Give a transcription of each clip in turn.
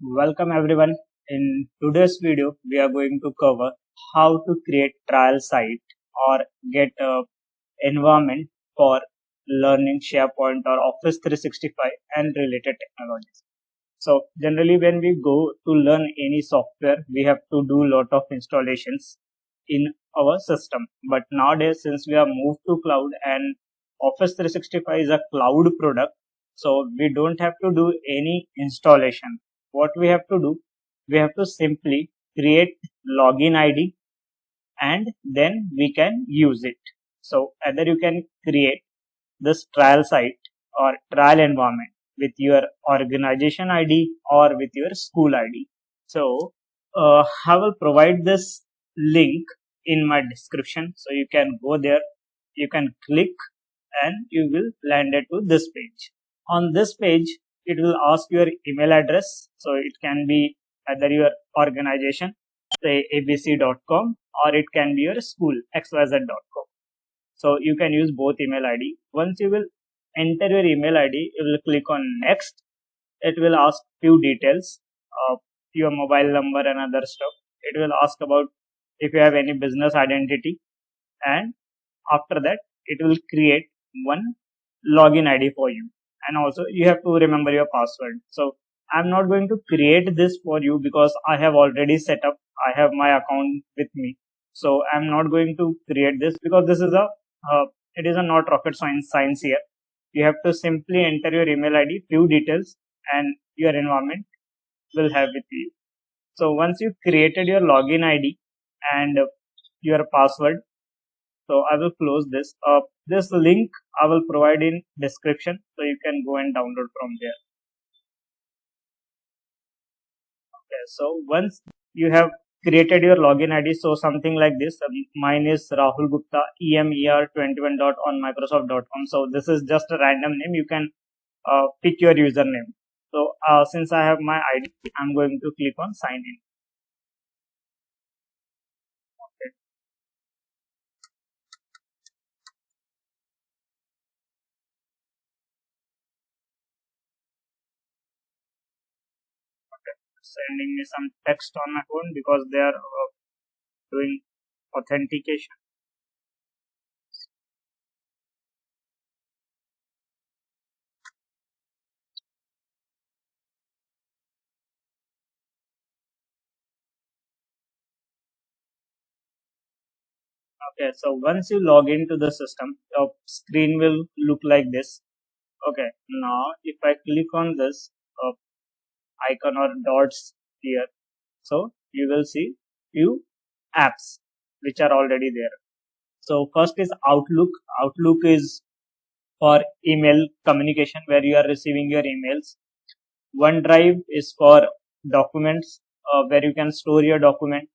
Welcome everyone. In today's video, we are going to cover how to create trial site or get a environment for learning SharePoint or Office 365 and related technologies. So generally when we go to learn any software, we have to do lot of installations in our system. But nowadays, since we have moved to cloud and Office 365 is a cloud product, so we don't have to do any installation. What we have to do, we have to simply create login ID and then we can use it. So either you can create this trial site or trial environment with your organization ID or with your school ID. So I will provide this link in my description, so you can go there, you can click and you will land it to this page. On this page, it will ask your email address. So it can be either your organization, say abc.com, or it can be your school, xyz.com. So you can use both email ID. Once you will enter your email ID, you will click on next. It will ask few details, your mobile number and other stuff. It will ask about if you have any business identity, and after that it will create one login ID for you, and also you have to remember your password. So I'm not going to create this for you because I have already set up, I have my account with me. So I'm not going to create this because this is it is a not rocket science here. You have to simply enter your email ID, few details, and your environment will have with you. So once you created your login ID and your password, so I will close this. This link I will provide in description, so you can go and download from there. Okay, so once you have created your login ID, so something like this. Mine is Rahul Gupta EMER21 on Microsoft.com. So this is just a random name. You can pick your username. So since I have my ID, I'm going to click on sign in. Okay. Sending me some text on my phone because they are doing authentication. Okay, so once you log into the system, your screen will look like this. Okay, now if I click on this icon or dots here, so you will see few apps which are already there. So first is Outlook. Outlook is for email communication where you are receiving your emails. OneDrive is for documents where you can store your document.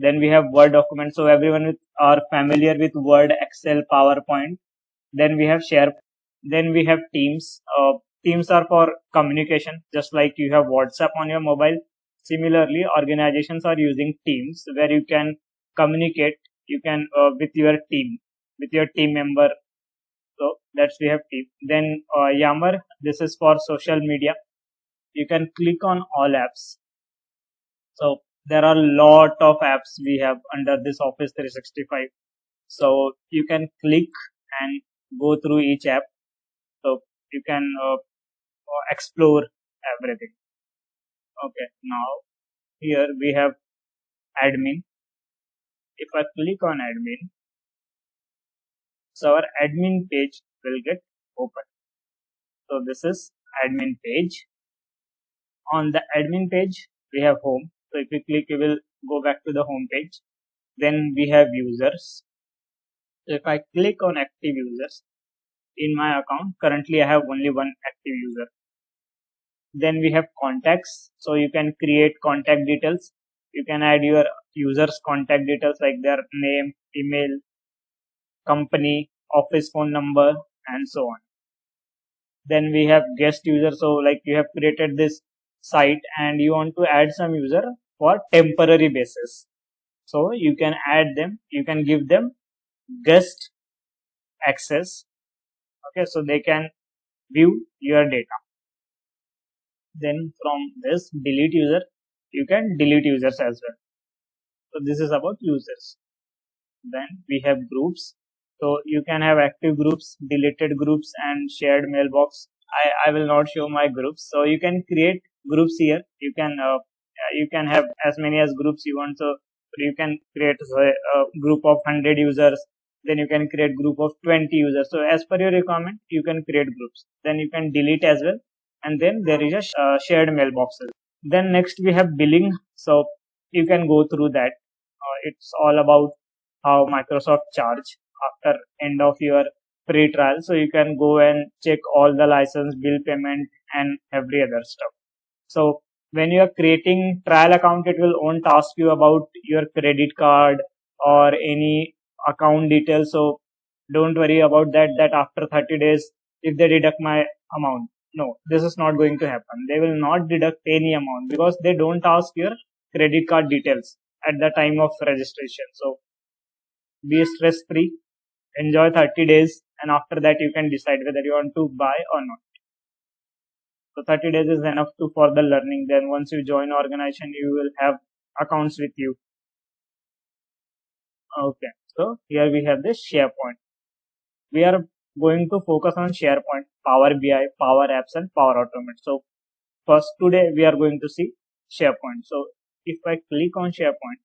Then we have Word document. So everyone are familiar with Word, Excel, PowerPoint. Then we have Share. Then we have Teams. Teams are for communication, just like you have WhatsApp on your mobile. Similarly, organizations are using Teams where you can communicate. You can with your team member. So that's we have Team. Then Yammer. This is for social media. You can click on all apps. So there are a lot of apps we have under this Office 365. So you can click and go through each app. So you can explore everything. Okay, now here we have admin. If I click on admin, so our admin page will get open. So this is admin page. On the admin page, we have home. So if you click, you will go back to the home page. Then we have users. So if I click on active users, in my account, currently I have only one active user. Then we have contacts. So you can create contact details. You can add your users contact details like their name, email, company, office phone number, and so on. Then we have guest user. So like you have created this site and you want to add some user for temporary basis. So you can add them, you can give them guest access. Okay, so they can view your data. Then from this delete user, you can delete users as well. So this is about users. Then we have groups. So you can have active groups, deleted groups, and shared mailbox. I will not show my groups. So you can create groups here. You can have as many as groups you want. So you can create a group of 100 users. Then you can create group of 20 users. So as per your requirement, you can create groups. Then you can delete as well. And then there is a shared mailboxes. Then next we have billing. So you can go through that. It's all about how Microsoft charge after end of your free trial. So you can go and check all the license, bill payment, and every other stuff. So when you are creating trial account, it will won't ask you about your credit card or any account details. So don't worry about that. That after 30 days, if they deduct my amount, no, this is not going to happen. They will not deduct any amount because they don't ask your credit card details at the time of registration. So be stress free, enjoy 30 days, and after that you can decide whether you want to buy or not. So 30 days is enough to for the learning. Then once you join organization, you will have accounts with you. Okay, so here we have this SharePoint. We are going to focus on SharePoint, Power BI, Power Apps, and Power Automate. So first today we are going to see SharePoint. So if I click on SharePoint,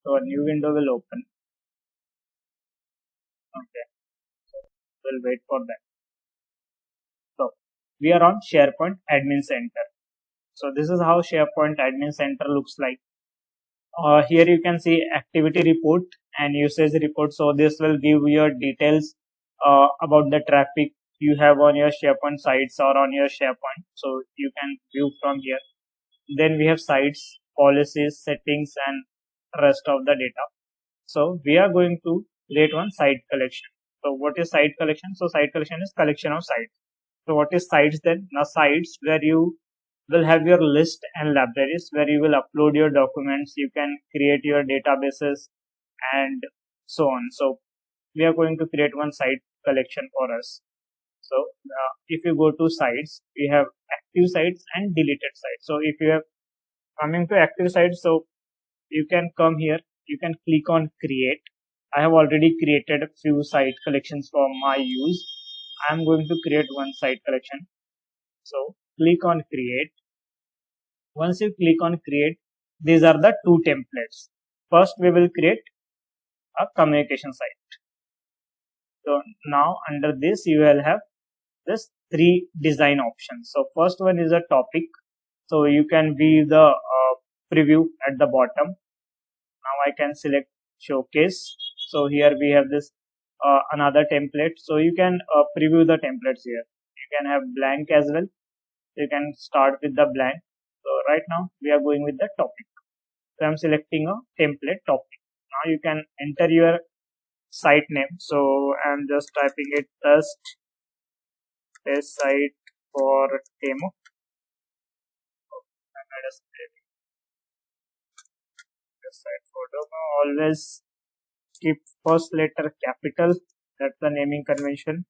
so a new window will open. Okay, we'll wait for that. So we are on SharePoint Admin Center. So this is how SharePoint Admin Center looks like. Here you can see activity report and usage report. So this will give your details about the traffic you have on your SharePoint sites or on your SharePoint. So you can view from here. Then we have sites, policies, settings, and rest of the data. So we are going to create one site collection. So what is site collection? So site collection is collection of sites. So what is sites then? Now sites where you will have your list and libraries where you will upload your documents, you can create your databases and so on. So we are going to create one site collection for us. So if you go to sites, we have active sites and deleted sites. So if you have coming to active sites, so you can come here, you can click on create. I have already created a few site collections for my use. I am going to create one site collection. So click on create. Once you click on create, these are the two templates. First, we will create a communication site. So now under this, you will have this three design options. So first one is a topic. So you can view the preview at the bottom. Now I can select showcase. So here we have this another template. So you can preview the templates here. You can have blank as well. You can start with the blank. So right now we are going with the topic. So I'm selecting a template topic. Now you can enter your site name. So I'm just typing it test site for demo. Site for demo. Always keep first letter capital. That's the naming convention.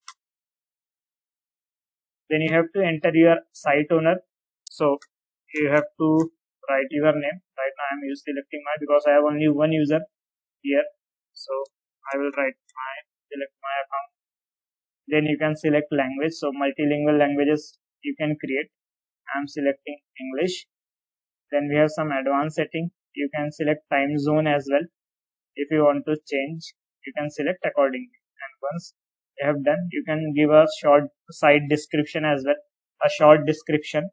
Then you have to enter your site owner. So you have to write your name. Right now I am selecting my because I have only one user here. So I will select my account. Then you can select language. So multilingual languages you can create. I am selecting English. Then we have some advanced setting. You can select time zone as well. If you want to change, you can select accordingly. And once you have done, you can give a short site description as well. A short description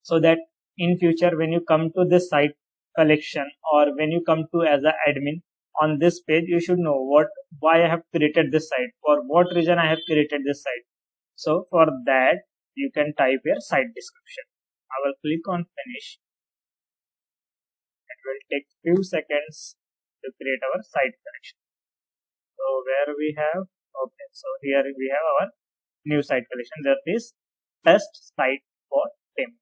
so that in future when you come to this site collection or when you come to as an admin on this page, you should know why I have created this site, for what reason I have created this site. So for that you can type your site description. I will click on finish. It will take few seconds to create our site collection. So where we have, okay, so here we have our new site collection, that is test site for demo.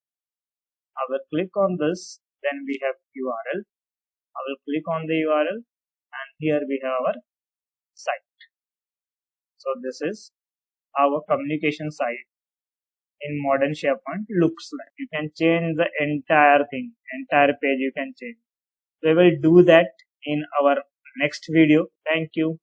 I will click on this, then we have URL. I will click on the URL and here we have our site. So this is our communication site in modern SharePoint looks like. You can change the entire thing, entire page you can change. We will do that in our next video. Thank you.